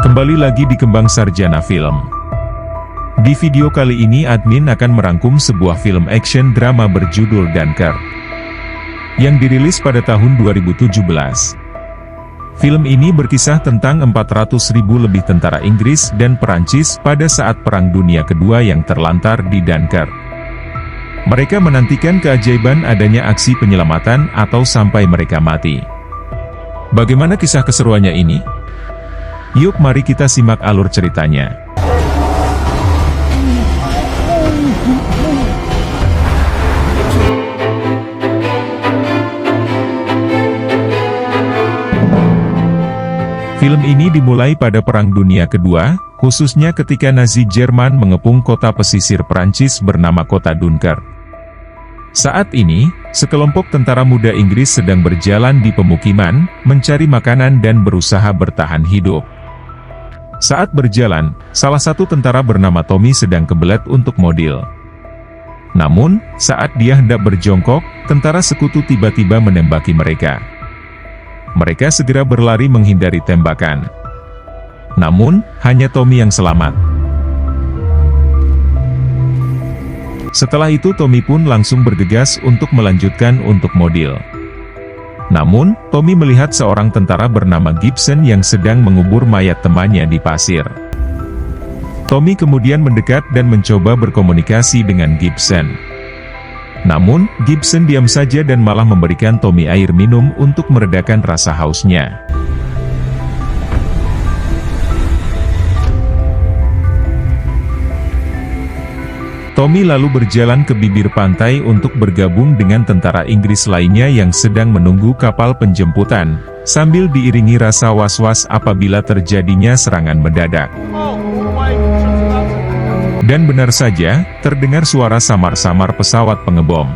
Kembali lagi di Kembang Sarjana Film. Di video kali ini admin akan merangkum sebuah film action drama berjudul Dunkirk, yang dirilis pada tahun 2017. Film ini berkisah tentang 400.000 lebih tentara Inggris dan Perancis pada saat Perang Dunia Kedua yang terlantar di Dunkirk. Mereka menantikan keajaiban adanya aksi penyelamatan atau sampai mereka mati. Bagaimana kisah keseruannya ini? Yuk mari kita simak alur ceritanya. Film ini dimulai pada Perang Dunia Kedua, khususnya ketika Nazi Jerman mengepung kota pesisir Prancis bernama kota Dunkirk. Saat ini, sekelompok tentara muda Inggris sedang berjalan di pemukiman, mencari makanan dan berusaha bertahan hidup. Saat berjalan, salah satu tentara bernama Tommy sedang kebelet untuk modil. Namun, saat dia hendak berjongkok, tentara sekutu tiba-tiba menembaki mereka. Mereka segera berlari menghindari tembakan. Namun, hanya Tommy yang selamat. Setelah itu Tommy pun langsung bergegas untuk melanjutkan untuk modil. Namun, Tommy melihat seorang tentara bernama Gibson yang sedang mengubur mayat temannya di pasir. Tommy kemudian mendekat dan mencoba berkomunikasi dengan Gibson. Namun, Gibson diam saja dan malah memberikan Tommy air minum untuk meredakan rasa hausnya. Tommy lalu berjalan ke bibir pantai untuk bergabung dengan tentara Inggris lainnya yang sedang menunggu kapal penjemputan, sambil diiringi rasa was-was apabila terjadinya serangan mendadak. Dan benar saja, terdengar suara samar-samar pesawat pengebom.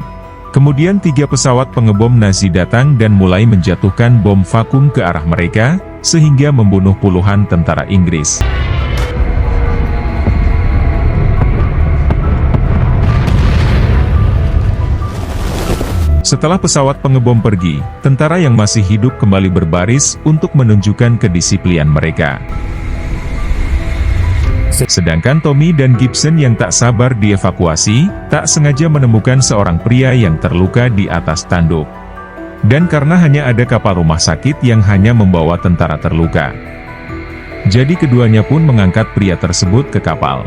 Kemudian 3 pesawat pengebom Nazi datang dan mulai menjatuhkan bom vakum ke arah mereka, sehingga membunuh puluhan tentara Inggris. Setelah pesawat pengebom pergi, tentara yang masih hidup kembali berbaris untuk menunjukkan kedisiplinan mereka. Sedangkan Tommy dan Gibson yang tak sabar dievakuasi, tak sengaja menemukan seorang pria yang terluka di atas tanduk. Dan karena hanya ada kapal rumah sakit yang hanya membawa tentara terluka, jadi keduanya pun mengangkat pria tersebut ke kapal.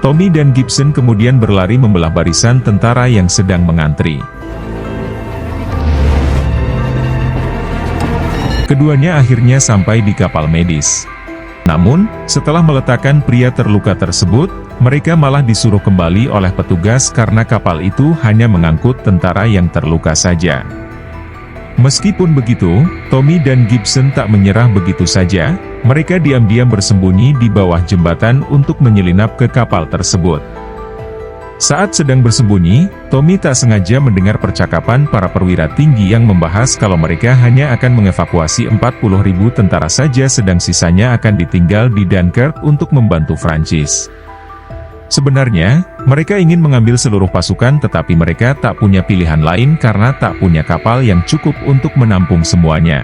Tommy dan Gibson kemudian berlari membelah barisan tentara yang sedang mengantri. Keduanya akhirnya sampai di kapal medis. Namun, setelah meletakkan pria terluka tersebut, mereka malah disuruh kembali oleh petugas karena kapal itu hanya mengangkut tentara yang terluka saja. Meskipun begitu, Tommy dan Gibson tak menyerah begitu saja, mereka diam-diam bersembunyi di bawah jembatan untuk menyelinap ke kapal tersebut. Saat sedang bersembunyi, Tommy tak sengaja mendengar percakapan para perwira tinggi yang membahas kalau mereka hanya akan mengevakuasi 40.000 tentara saja sedang sisanya akan ditinggal di Dunkirk untuk membantu Prancis. Sebenarnya, mereka ingin mengambil seluruh pasukan tetapi mereka tak punya pilihan lain karena tak punya kapal yang cukup untuk menampung semuanya.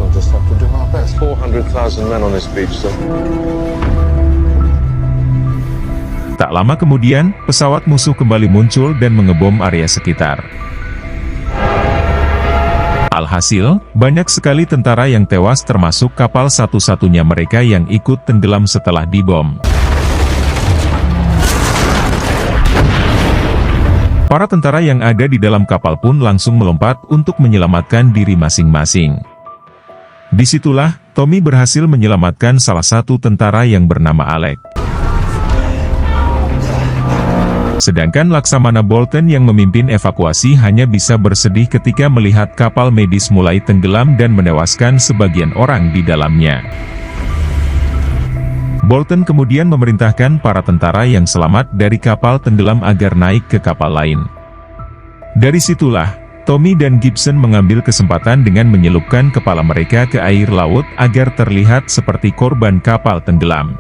We'll just have to do our best. 400,000 men on this beach, so. Tak lama kemudian, pesawat musuh kembali muncul dan mengebom area sekitar. Alhasil, banyak sekali tentara yang tewas termasuk kapal satu-satunya mereka yang ikut tenggelam setelah dibom. Para tentara yang ada di dalam kapal pun langsung melompat untuk menyelamatkan diri masing-masing. Disitulah, Tommy berhasil menyelamatkan salah satu tentara yang bernama Alec. Sedangkan Laksamana Bolton yang memimpin evakuasi hanya bisa bersedih ketika melihat kapal medis mulai tenggelam dan menewaskan sebagian orang di dalamnya. Bolton kemudian memerintahkan para tentara yang selamat dari kapal tenggelam agar naik ke kapal lain. Dari situlah, Tommy dan Gibson mengambil kesempatan dengan menyelupkan kepala mereka ke air laut agar terlihat seperti korban kapal tenggelam.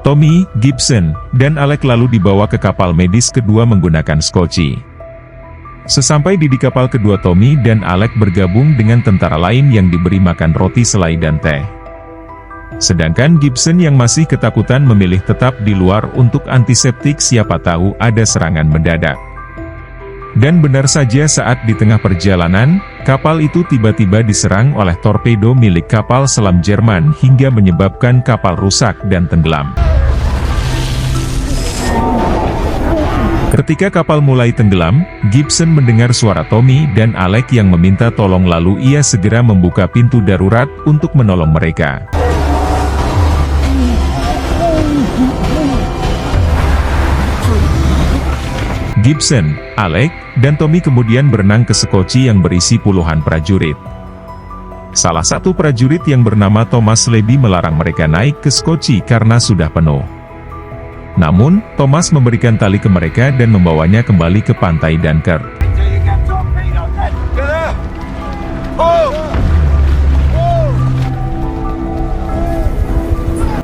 Tommy, Gibson, dan Alec lalu dibawa ke kapal medis kedua menggunakan skoci. Sesampai di kapal kedua, Tommy dan Alec bergabung dengan tentara lain yang diberi makan roti selai dan teh. Sedangkan Gibson yang masih ketakutan memilih tetap di luar untuk antiseptik, siapa tahu ada serangan mendadak. Dan benar saja, saat di tengah perjalanan, kapal itu tiba-tiba diserang oleh torpedo milik kapal selam Jerman hingga menyebabkan kapal rusak dan tenggelam. Ketika kapal mulai tenggelam, Gibson mendengar suara Tommy dan Alec yang meminta tolong, lalu ia segera membuka pintu darurat untuk menolong mereka. Gibson, Alec, dan Tommy kemudian berenang ke sekoci yang berisi puluhan prajurit. Salah satu prajurit yang bernama Thomas Leby melarang mereka naik ke sekoci karena sudah penuh. Namun, Thomas memberikan tali ke mereka dan membawanya kembali ke pantai Dunkirk.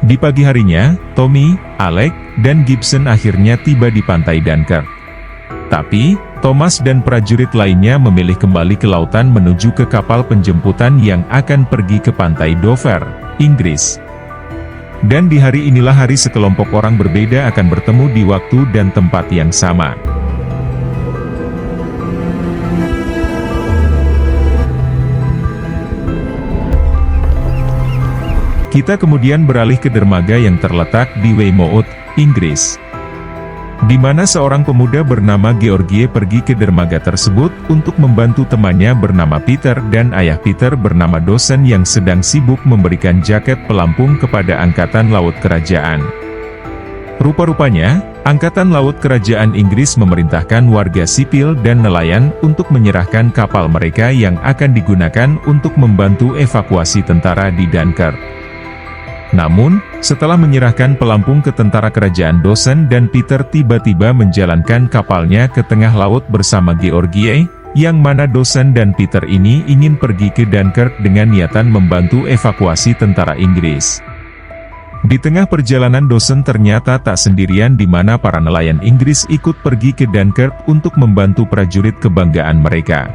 Di pagi harinya, Tommy, Alec, dan Gibson akhirnya tiba di pantai Dunkirk. Tapi, Thomas dan prajurit lainnya memilih kembali ke lautan menuju ke kapal penjemputan yang akan pergi ke pantai Dover, Inggris. Dan di hari inilah hari sekelompok orang berbeda akan bertemu di waktu dan tempat yang sama. Kita kemudian beralih ke dermaga yang terletak di Weymouth, Inggris, di mana seorang pemuda bernama Georgie pergi ke dermaga tersebut untuk membantu temannya bernama Peter dan ayah Peter bernama Dawson yang sedang sibuk memberikan jaket pelampung kepada Angkatan Laut Kerajaan. Rupa-rupanya, Angkatan Laut Kerajaan Inggris memerintahkan warga sipil dan nelayan untuk menyerahkan kapal mereka yang akan digunakan untuk membantu evakuasi tentara di Dunkirk. Namun, setelah menyerahkan pelampung ke tentara kerajaan, Dawson dan Peter tiba-tiba menjalankan kapalnya ke tengah laut bersama Georgie, yang mana Dawson dan Peter ini ingin pergi ke Dunkirk dengan niatan membantu evakuasi tentara Inggris. Di tengah perjalanan, Dawson ternyata tak sendirian, di mana para nelayan Inggris ikut pergi ke Dunkirk untuk membantu prajurit kebanggaan mereka.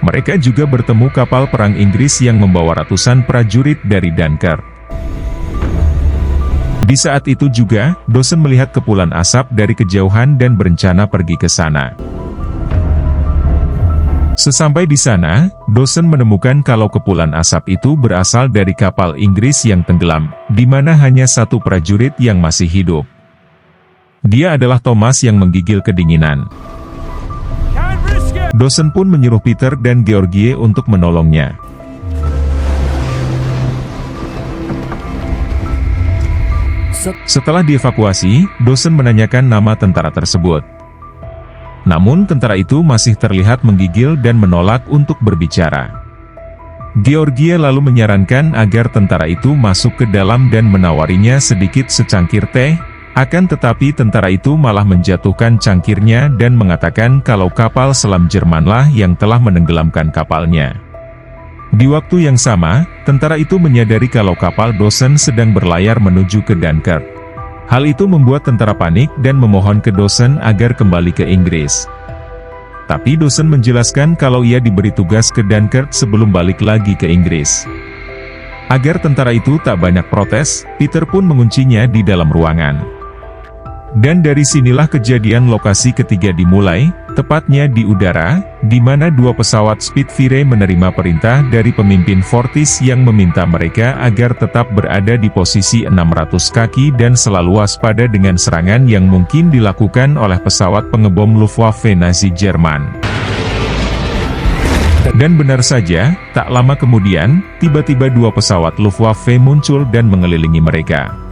Mereka juga bertemu kapal perang Inggris yang membawa ratusan prajurit dari Dunkirk. Di saat itu juga, Dawson melihat kepulan asap dari kejauhan dan berencana pergi ke sana. Sesampai di sana, Dawson menemukan kalau kepulan asap itu berasal dari kapal Inggris yang tenggelam, di mana hanya satu prajurit yang masih hidup. Dia adalah Thomas yang menggigil kedinginan. Dawson pun menyuruh Peter dan Georgie untuk menolongnya. Setelah dievakuasi, Dawson menanyakan nama tentara tersebut. Namun tentara itu masih terlihat menggigil dan menolak untuk berbicara. Georgie lalu menyarankan agar tentara itu masuk ke dalam dan menawarinya sedikit secangkir teh, akan tetapi tentara itu malah menjatuhkan cangkirnya dan mengatakan kalau kapal selam Jermanlah yang telah menenggelamkan kapalnya. Di waktu yang sama, tentara itu menyadari kalau kapal Dawson sedang berlayar menuju ke Dunkirk. Hal itu membuat tentara panik dan memohon ke Dawson agar kembali ke Inggris. Tapi Dawson menjelaskan kalau ia diberi tugas ke Dunkirk sebelum balik lagi ke Inggris. Agar tentara itu tak banyak protes, Peter pun menguncinya di dalam ruangan. Dan dari sinilah kejadian lokasi ketiga dimulai, tepatnya di udara, di mana dua pesawat Spitfire menerima perintah dari pemimpin Fortis yang meminta mereka agar tetap berada di posisi 600 kaki dan selalu waspada dengan serangan yang mungkin dilakukan oleh pesawat pengebom Luftwaffe Nazi Jerman. Dan benar saja, tak lama kemudian, tiba-tiba dua pesawat Luftwaffe muncul dan mengelilingi mereka.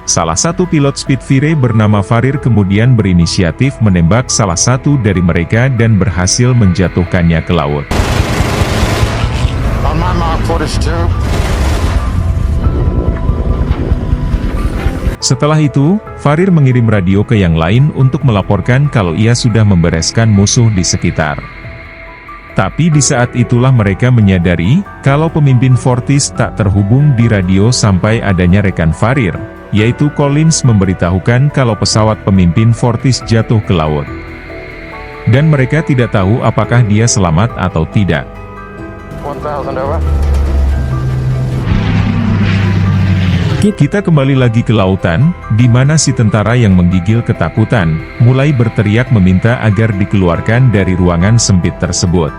Salah satu pilot Spitfire bernama Farir kemudian berinisiatif menembak salah satu dari mereka dan berhasil menjatuhkannya ke laut. On my mark, 42. Setelah itu, Farir mengirim radio ke yang lain untuk melaporkan kalau ia sudah membereskan musuh di sekitar. Tapi di saat itulah mereka menyadari kalau pemimpin Fortis tak terhubung di radio sampai adanya rekan Farir, yaitu Collins, memberitahukan kalau pesawat pemimpin Fortis jatuh ke laut. Dan mereka tidak tahu apakah dia selamat atau tidak. 1,000 over. Kita kembali lagi ke lautan, di mana si tentara yang menggigil ketakutan, mulai berteriak meminta agar dikeluarkan dari ruangan sempit tersebut.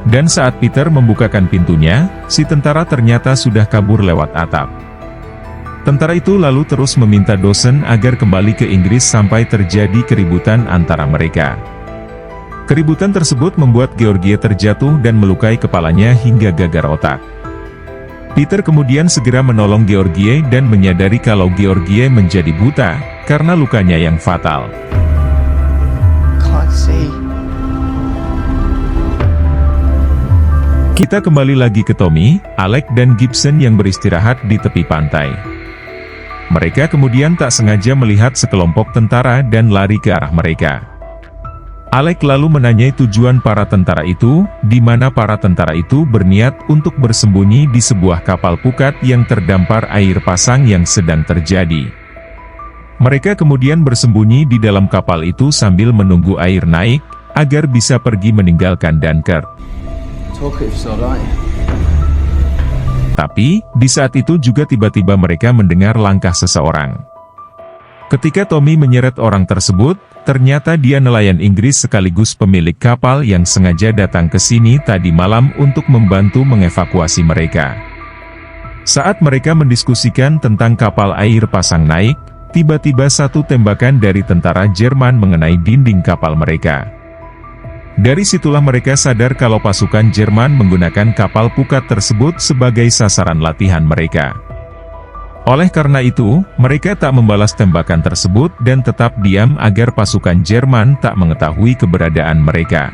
Dan saat Peter membukakan pintunya, si tentara ternyata sudah kabur lewat atap. Tentara itu lalu terus meminta Dawson agar kembali ke Inggris sampai terjadi keributan antara mereka. Keributan tersebut membuat Georgie terjatuh dan melukai kepalanya hingga gagar otak. Peter kemudian segera menolong Georgie dan menyadari kalau Georgie menjadi buta, karena lukanya yang fatal. Can't see. Kita kembali lagi ke Tommy, Alec dan Gibson yang beristirahat di tepi pantai. Mereka kemudian tak sengaja melihat sekelompok tentara dan lari ke arah mereka. Alec lalu menanyai tujuan para tentara itu, di mana para tentara itu berniat untuk bersembunyi di sebuah kapal pukat yang terdampar air pasang yang sedang terjadi. Mereka kemudian bersembunyi di dalam kapal itu sambil menunggu air naik, agar bisa pergi meninggalkan Dunkirk. Tapi, di saat itu juga tiba-tiba mereka mendengar langkah seseorang. Ketika Tommy menyeret orang tersebut, ternyata dia nelayan Inggris sekaligus pemilik kapal yang sengaja datang ke sini tadi malam untuk membantu mengevakuasi mereka. Saat mereka mendiskusikan tentang kapal air pasang naik, tiba-tiba satu tembakan dari tentara Jerman mengenai dinding kapal mereka. Dari situlah mereka sadar kalau pasukan Jerman menggunakan kapal pukat tersebut sebagai sasaran latihan mereka. Oleh karena itu, mereka tak membalas tembakan tersebut dan tetap diam agar pasukan Jerman tak mengetahui keberadaan mereka.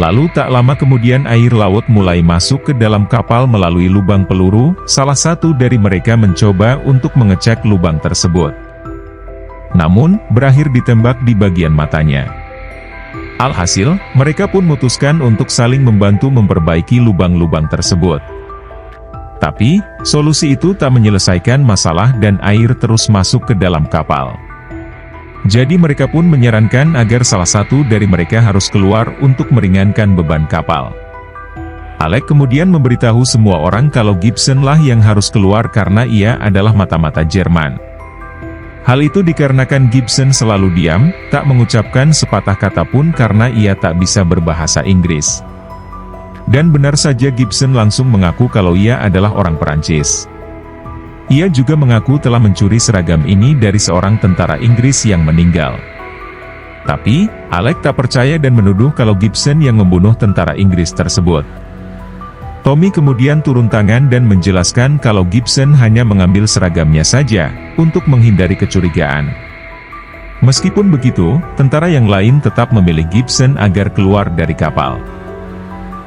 Lalu tak lama kemudian air laut mulai masuk ke dalam kapal melalui lubang peluru, salah satu dari mereka mencoba untuk mengecek lubang tersebut. Namun, berakhir ditembak di bagian matanya. Alhasil, mereka pun memutuskan untuk saling membantu memperbaiki lubang-lubang tersebut. Tapi, solusi itu tak menyelesaikan masalah dan air terus masuk ke dalam kapal. Jadi mereka pun menyarankan agar salah satu dari mereka harus keluar untuk meringankan beban kapal. Alec kemudian memberitahu semua orang kalau Gibson lah yang harus keluar karena ia adalah mata-mata Jerman. Hal itu dikarenakan Gibson selalu diam, tak mengucapkan sepatah kata pun karena ia tak bisa berbahasa Inggris. Dan benar saja Gibson langsung mengaku kalau ia adalah orang Perancis. Ia juga mengaku telah mencuri seragam ini dari seorang tentara Inggris yang meninggal. Tapi, Alec tak percaya dan menuduh kalau Gibson yang membunuh tentara Inggris tersebut. Tommy kemudian turun tangan dan menjelaskan kalau Gibson hanya mengambil seragamnya saja, untuk menghindari kecurigaan. Meskipun begitu, tentara yang lain tetap memilih Gibson agar keluar dari kapal.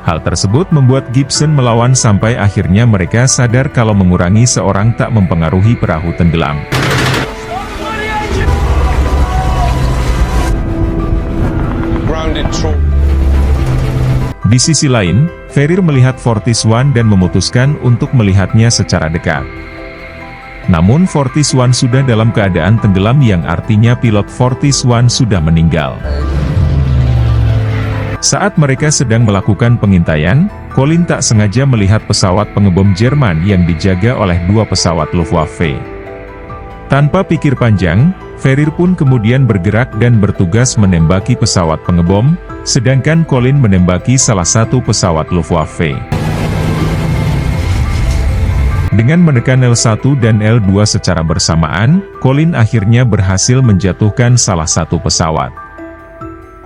Hal tersebut membuat Gibson melawan sampai akhirnya mereka sadar kalau mengurangi seorang tak mempengaruhi perahu tenggelam. Di sisi lain, Ferrier melihat Fortis One dan memutuskan untuk melihatnya secara dekat. Namun Fortis One sudah dalam keadaan tenggelam yang artinya pilot Fortis One sudah meninggal. Saat mereka sedang melakukan pengintaian, Colin tak sengaja melihat pesawat pengebom Jerman yang dijaga oleh dua pesawat Luftwaffe. Tanpa pikir panjang, Ferrier pun kemudian bergerak dan bertugas menembaki pesawat pengebom, sedangkan Colin menembaki salah satu pesawat Luftwaffe. Dengan menekan L1 dan L2 secara bersamaan, Colin akhirnya berhasil menjatuhkan salah satu pesawat.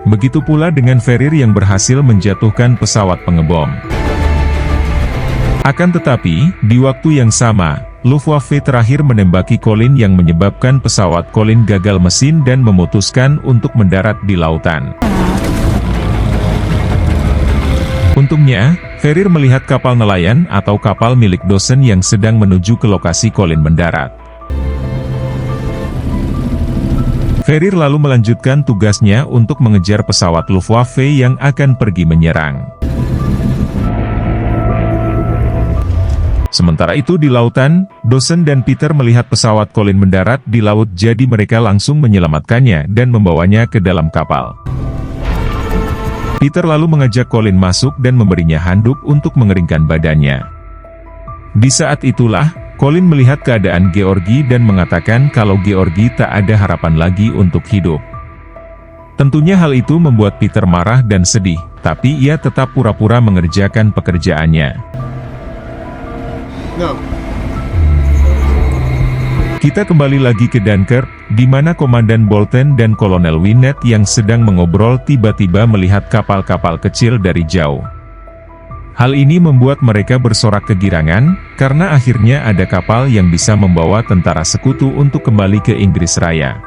Begitu pula dengan Ferrier yang berhasil menjatuhkan pesawat pengebom. Akan tetapi, di waktu yang sama, Luftwaffe terakhir menembaki Colin yang menyebabkan pesawat Colin gagal mesin dan memutuskan untuk mendarat di lautan. Untungnya, Ferrier melihat kapal nelayan atau kapal milik Dawson yang sedang menuju ke lokasi Colin mendarat. Ferrier lalu melanjutkan tugasnya untuk mengejar pesawat Luftwaffe yang akan pergi menyerang. Sementara itu di lautan, Dawson dan Peter melihat pesawat Colin mendarat di laut, jadi mereka langsung menyelamatkannya dan membawanya ke dalam kapal. Peter lalu mengajak Colin masuk dan memberinya handuk untuk mengeringkan badannya. Di saat itulah, Colin melihat keadaan Georgie dan mengatakan kalau Georgie tak ada harapan lagi untuk hidup. Tentunya hal itu membuat Peter marah dan sedih, tapi ia tetap pura-pura mengerjakan pekerjaannya. No. Kita kembali lagi ke Dunkirk, di mana Komandan Bolton dan Kolonel Winnet yang sedang mengobrol tiba-tiba melihat kapal-kapal kecil dari jauh. Hal ini membuat mereka bersorak kegirangan, karena akhirnya ada kapal yang bisa membawa tentara sekutu untuk kembali ke Inggris Raya.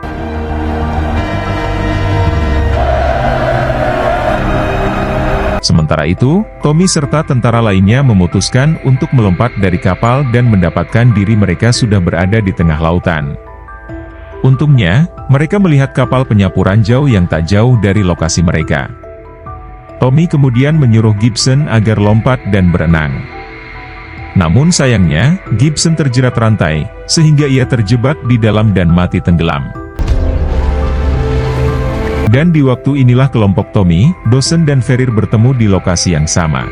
Sementara itu, Tommy serta tentara lainnya memutuskan untuk melompat dari kapal dan mendapatkan diri mereka sudah berada di tengah lautan. Untungnya, mereka melihat kapal penyapu ranjau yang tak jauh dari lokasi mereka. Tommy kemudian menyuruh Gibson agar lompat dan berenang. Namun sayangnya, Gibson terjerat rantai, sehingga ia terjebak di dalam dan mati tenggelam. Dan di waktu inilah kelompok Tommy, Dawson dan Ferrier bertemu di lokasi yang sama.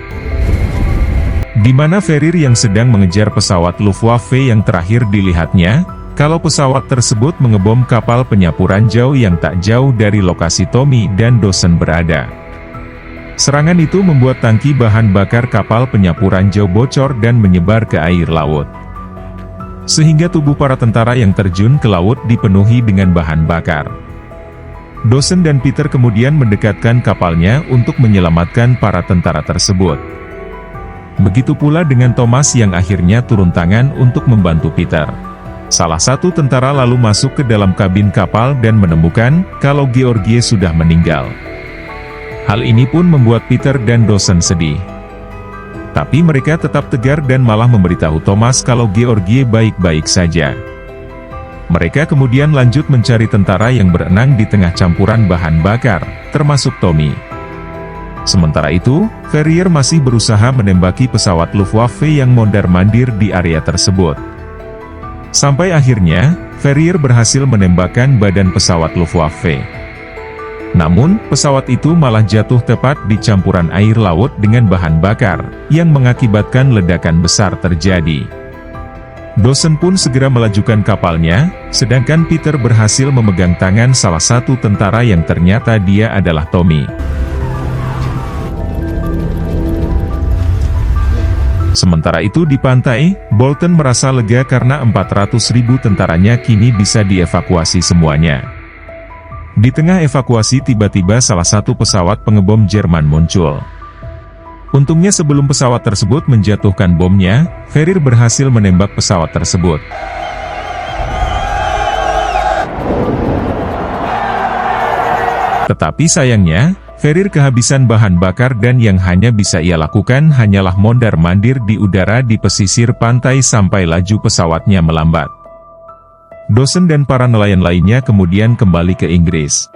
Di mana Ferrier yang sedang mengejar pesawat Luftwaffe yang terakhir dilihatnya, kalau pesawat tersebut mengebom kapal penyapu ranjau yang tak jauh dari lokasi Tommy dan Dawson berada. Serangan itu membuat tangki bahan bakar kapal penyapu ranjau bocor dan menyebar ke air laut. Sehingga tubuh para tentara yang terjun ke laut dipenuhi dengan bahan bakar. Dawson dan Peter kemudian mendekatkan kapalnya untuk menyelamatkan para tentara tersebut. Begitu pula dengan Thomas yang akhirnya turun tangan untuk membantu Peter. Salah satu tentara lalu masuk ke dalam kabin kapal dan menemukan kalau Georgie sudah meninggal. Hal ini pun membuat Peter dan Dawson sedih. Tapi mereka tetap tegar dan malah memberitahu Thomas kalau Georgie baik-baik saja. Mereka kemudian lanjut mencari tentara yang berenang di tengah campuran bahan bakar, termasuk Tommy. Sementara itu, Ferrier masih berusaha menembaki pesawat Luftwaffe yang mondar-mandir di area tersebut. Sampai akhirnya, Ferrier berhasil menembakkan badan pesawat Luftwaffe. Namun, pesawat itu malah jatuh tepat di campuran air laut dengan bahan bakar, yang mengakibatkan ledakan besar terjadi. Dawson pun segera melajukan kapalnya, sedangkan Peter berhasil memegang tangan salah satu tentara yang ternyata dia adalah Tommy. Sementara itu di pantai, Bolton merasa lega karena 400.000 tentaranya kini bisa dievakuasi semuanya. Di tengah evakuasi tiba-tiba salah satu pesawat pengebom Jerman muncul. Untungnya sebelum pesawat tersebut menjatuhkan bomnya, Ferrier berhasil menembak pesawat tersebut. Tetapi sayangnya, Ferrier kehabisan bahan bakar dan yang hanya bisa ia lakukan hanyalah mondar-mandir di udara di pesisir pantai sampai laju pesawatnya melambat. Dawson dan para nelayan lainnya kemudian kembali ke Inggris.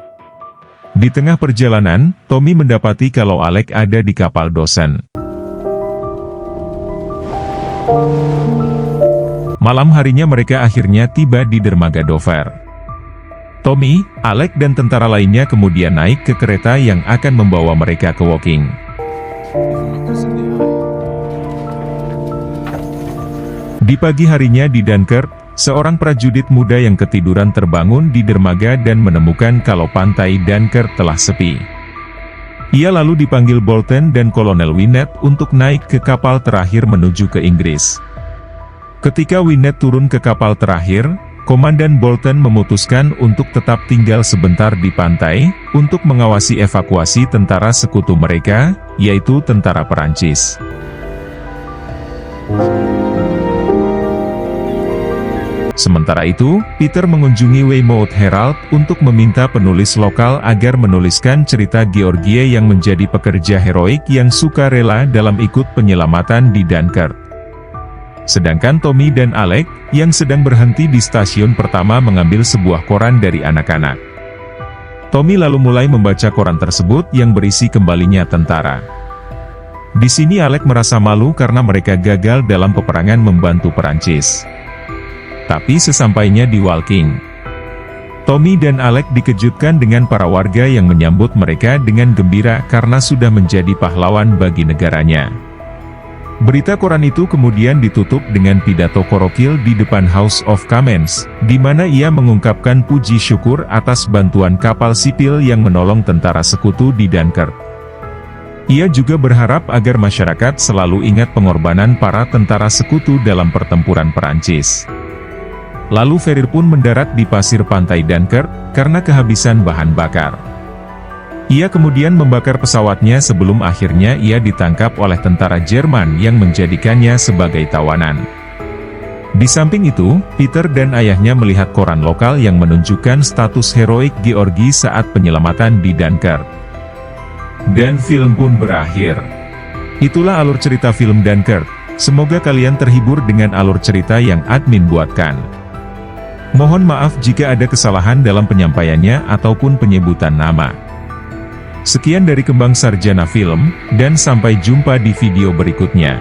Di tengah perjalanan, Tommy mendapati kalau Alec ada di kapal Dawson. Malam harinya mereka akhirnya tiba di dermaga Dover. Tommy, Alec dan tentara lainnya kemudian naik ke kereta yang akan membawa mereka ke Woking. Di pagi harinya di Dunkirk, seorang prajurit muda yang ketiduran terbangun di dermaga dan menemukan kalau pantai Dunkirk telah sepi. Ia lalu dipanggil Bolton dan Kolonel Winnet untuk naik ke kapal terakhir menuju ke Inggris. Ketika Winnet turun ke kapal terakhir, Komandan Bolton memutuskan untuk tetap tinggal sebentar di pantai, untuk mengawasi evakuasi tentara sekutu mereka, yaitu tentara Perancis. Sementara itu, Peter mengunjungi Weymouth Herald untuk meminta penulis lokal agar menuliskan cerita Georgie yang menjadi pekerja heroik yang suka rela dalam ikut penyelamatan di Dunkirk. Sedangkan Tommy dan Alec, yang sedang berhenti di stasiun pertama mengambil sebuah koran dari anak-anak. Tommy lalu mulai membaca koran tersebut yang berisi kembalinya tentara. Di sini Alec merasa malu karena mereka gagal dalam peperangan membantu Perancis. Tapi sesampainya di Walking, Tommy dan Alec dikejutkan dengan para warga yang menyambut mereka dengan gembira karena sudah menjadi pahlawan bagi negaranya. Berita koran itu kemudian ditutup dengan pidato Korokil di depan House of Commons, di mana ia mengungkapkan puji syukur atas bantuan kapal sipil yang menolong tentara sekutu di Dunkirk. Ia juga berharap agar masyarakat selalu ingat pengorbanan para tentara sekutu dalam pertempuran Perancis. Lalu Ferrier pun mendarat di pasir pantai Dunkirk, karena kehabisan bahan bakar. Ia kemudian membakar pesawatnya sebelum akhirnya ia ditangkap oleh tentara Jerman yang menjadikannya sebagai tawanan. Di samping itu, Peter dan ayahnya melihat koran lokal yang menunjukkan status heroik Georgi saat penyelamatan di Dunkirk. Dan film pun berakhir. Itulah alur cerita film Dunkirk. Semoga kalian terhibur dengan alur cerita yang admin buatkan. Mohon maaf jika ada kesalahan dalam penyampaiannya ataupun penyebutan nama. Sekian dari Kembang Sarjana Film, dan sampai jumpa di video berikutnya.